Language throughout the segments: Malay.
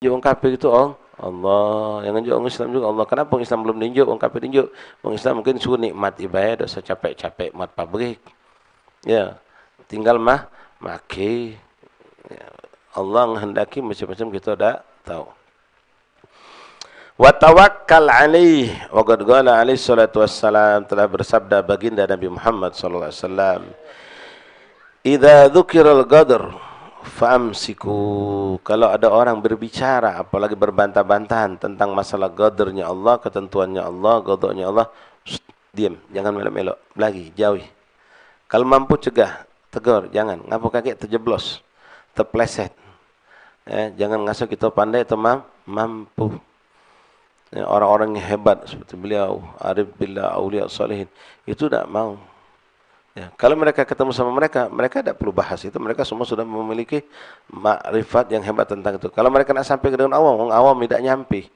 Tunjuk orang kafir itu Allah. Yang tunjuk orang Islam juga Allah. Kenapa orang Islam belum tunjuk, orang kafir tunjuk? Orang Islam mungkin suruh nikmat ibadah, dosa capek-capek mat pabrik. Ya, tinggal maki. Ya. Allah menghendaki macam-macam kita dah tahu. Wa tawakkal alaih. Wa qad qala alaihi salatu wassalam, telah bersabda baginda Nabi Muhammad sallallahu alaihi wasallam, "Idza dzukiral qadar famsiku." Kalau ada orang berbicara, apalagi berbantah-bantahan tentang masalah qadarnya Allah, ketentuannya Allah, qadanya Allah, diam, jangan melok-melok, lagi jauhi. Kalau mampu cegah, tegur, jangan. Ngapa kakek terjeblos, terpleset. Jangan ngasuh kita pandai atau mampu. Orang-orang yang hebat seperti beliau, arif billah, auliya salihin, itu tidak mau. Ya, kalau mereka ketemu sama mereka, mereka tidak perlu bahas itu. Mereka semua sudah memiliki makrifat yang hebat tentang itu. Kalau mereka nak sampai ke dengan awam, orang awam tidak nyampe.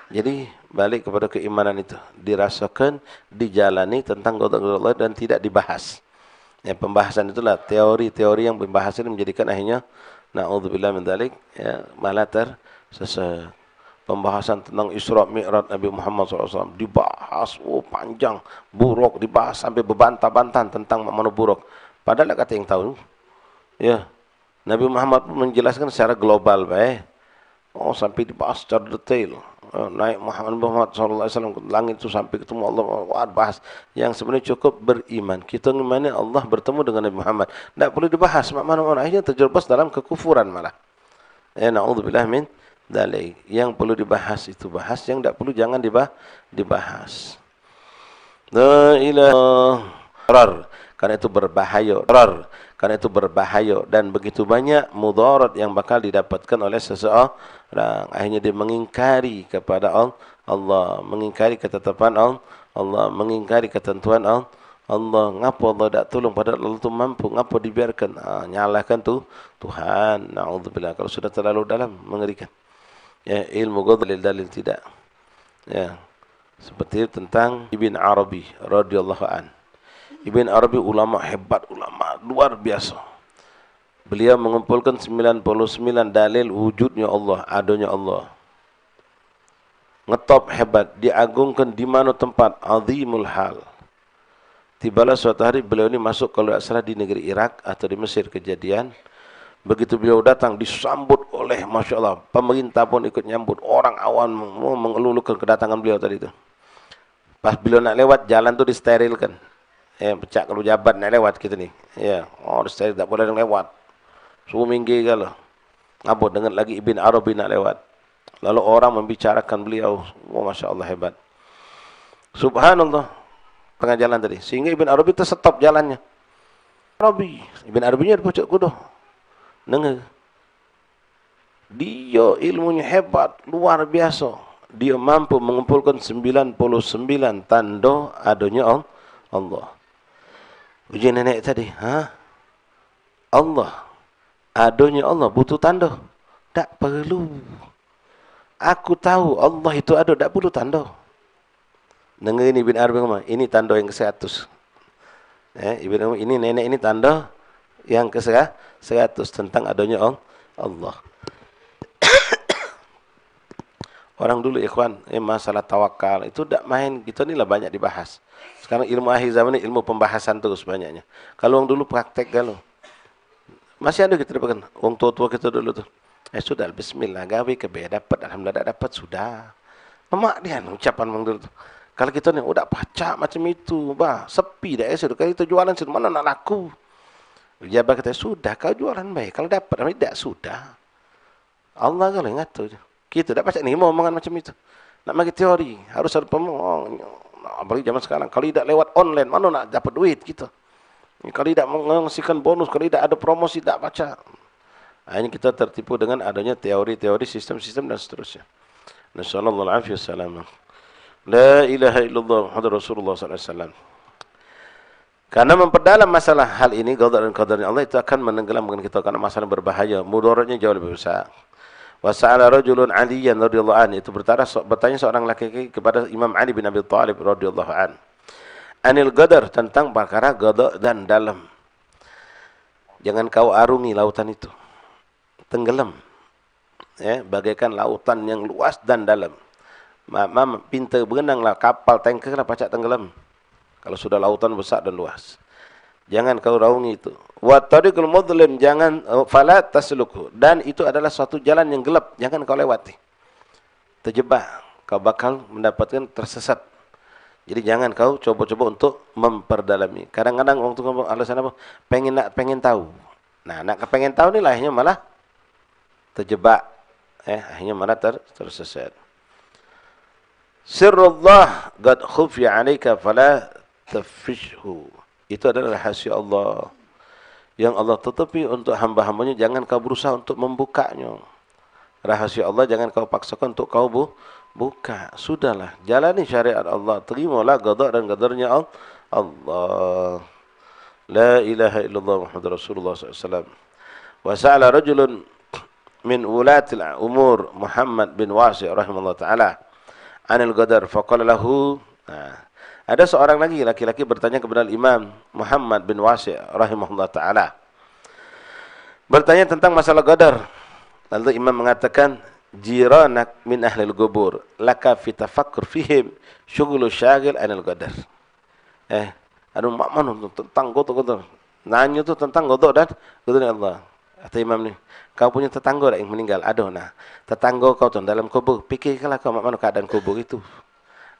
Jadi balik kepada keimanan itu, dirasakan, dijalani tentang qada Allah dan tidak dibahas. Ya, pembahasan itulah teori-teori yang pembahas ini menjadikan akhirnya naudzubillah min dzalik, ya, malah tersesat. Pembahasan tentang Isra Mi'raj Nabi Muhammad SAW dibahas, panjang, buruk, dibahas sampai berbantah-bantahan tentang mana buruk. Padahal kata yang tahu, ya, Nabi Muhammad pun menjelaskan secara global, sampai dibahas secara detail. Naik Muhammad SAW ke langit itu sampai ketemu Allah, bahas yang sebenarnya cukup beriman. Kita ngimani Allah bertemu dengan Nabi Muhammad, tidak perlu dibahas. Mana-mana akhirnya terjerumus dalam kekufuran malah. Na'udzubillah min dzalik. Yang perlu dibahas itu bahas, yang tidak perlu jangan dibahas. La ilaha, karena itu berbahaya. Karena itu berbahaya dan begitu banyak mudarat yang bakal didapatkan oleh seseorang. Akhirnya dia mengingkari kepada Allah, mengingkari ketetapan Allah, mengingkari ketentuan Allah. Ngapa Allah tak tolong padahal Allah itu mampu? Ngapa dibiarkan? Nyalahkan Tuhan. Na'udzubillah. Kalau sudah terlalu dalam, mengerikan. Ya, ilmu dalil tidak. Ya, seperti tentang Ibn Arabi radhiyallahu an. Ibn Arabi ulama hebat, ulama luar biasa. Beliau mengumpulkan 99 dalil wujudnya Allah, adanya Allah. Ngetop hebat, diagungkan di mana tempat, azimul hal. Tibalah suatu hari beliau ini masuk kalau tidak salah di negeri Irak atau di Mesir kejadian. Begitu beliau datang disambut oleh Masya Allah, pemerintah pun ikut nyambut. Orang awam mengeluhkan kedatangan beliau tadi itu. Pas beliau nak lewat jalan tu disterilkan. Pecah kalau jabat nak lewat kita ni. Disteril, tak boleh lewat. Suruh minggir kalau. Apa dengar lagi Ibn Arabi nak lewat. Lalu orang membicarakan beliau. Masya Allah hebat. Subhanallah. Tengah jalan tadi. Sehingga Ibn Arabi tersetop jalannya. Ibn Arabinya ada pucuk kuda. Dengar. Dia ilmunya hebat, luar biasa. Dia mampu mengumpulkan 99 tanda adanya Allah. Ujian nenek tadi, Allah, adanya Allah butuh tanda? Tak perlu. Aku tahu Allah itu ada, tak perlu tanda. Dengar ini Ibn Arabi ngomong, ini tanda yang ke-100. Ibn Arabi, ini nenek ini tanda yang ke-100 tentang adanya Allah. Orang dulu ikhwan, masalah tawakal itu tak main, kita ni lah banyak dibahas. Sekarang ilmu akhir zaman ni ilmu pembahasan terus banyaknya. Kalau orang dulu praktek kalau. Masih ada kita dapatkan. Orang tua-tua kita dulu tu. Sudah, bismillah, gawe ke dapat, alhamdulillah dapat, sudah. Lemak dia ucapan orang dulu tu. Kalau kita ni, tak pacak macam itu, sepi dah sudah. Kalau kita jualan sudah, mana nak laku? Jabat kata, sudah kau jualan baik. Kalau dapat, tidak, sudah. Allah kalau ingat tu. Kita tak pacak ni omongan macam itu. Nak bagi teori, harus ada apalagi zaman sekarang. Kalau tidak lewat online, mana nak dapat duit kita? Kalau tidak mengasihkan bonus, kalau tidak ada promosi, tak baca. Ini kita tertipu dengan adanya teori-teori, sistem-sistem dan seterusnya. Nasallallahu alaihi wasallam. La ilaha illallah Muhammadur Rasulullah sallallahu alaihi wasallam. Karena memperdalam masalah hal ini, qada dan qadarnya Allah, itu akan menenggelamkan kita karena masalah berbahaya, mudaratnya jauh lebih besar. Wa sa'ala rajulun Aliyan radhiyallahu anhu, itu bertanya seorang laki-laki kepada Imam Ali bin Abi Thalib radhiyallahu anhu. Anil qadar, tentang perkara qada dan dalam. Jangan kau arungi lautan itu. Tenggelam. Ya, bagaikan lautan yang luas dan dalam. Pinta berenanglah, kapal tanker lah pacak tenggelam. Kalau sudah lautan besar dan luas. Jangan kau raungi itu. Wa tariqul mudlim, jangan fala tasluku. Dan itu adalah suatu jalan yang gelap, jangan kau lewati. Terjebak, kau bakal mendapatkan tersesat. Jadi jangan kau coba-coba untuk memperdalami. Kadang-kadang orang tu alasan apa? Pengen tahu. Nah, nak pengen tahu ni lah akhirnya malah terjebak. Akhirnya malah tersesat. Sirrullah qad khufiya 'alaika fala tafishhu. Itu adalah rahasia Allah yang Allah tutupi untuk hamba-hambanya, jangan kau berusaha untuk membukanya. Rahasia Allah jangan kau paksakan untuk kau buka. Sudahlah, jalani syariat Allah, terimalah qada dan qadarnya Allah. La ilaha illallah Muhammadur Rasulullah SAW. Wa sa'ala rajulun min ulatil umur Muhammad bin Wasi' rahimahullah ta'ala anil qadar faqala lahu. Ada seorang lagi laki-laki bertanya kepada Imam Muhammad bin Wasi' rahimahullah ta'ala, bertanya tentang masalah qadar. Lalu Imam mengatakan, jiranak min ahlil qubur laka fi tafakkur fihim syughulu syagil anil qadar. Aduh mak mana tentang qadar. Nanya tu tentang qadar dan qadar Allah. Kata Imam ni, kau punya tetangga yang meninggal, aduh nah, tetangga kau tu dalam kubur, fikirkanlah kau mak mana keadaan kubur itu.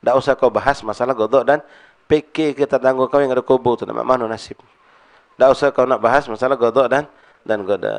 Tak usah kau bahas masalah qada dan fikir ke tetangga kau yang ada kubur tu, mak mana nasib. Tak usah kau nak bahas masalah qada dan qada.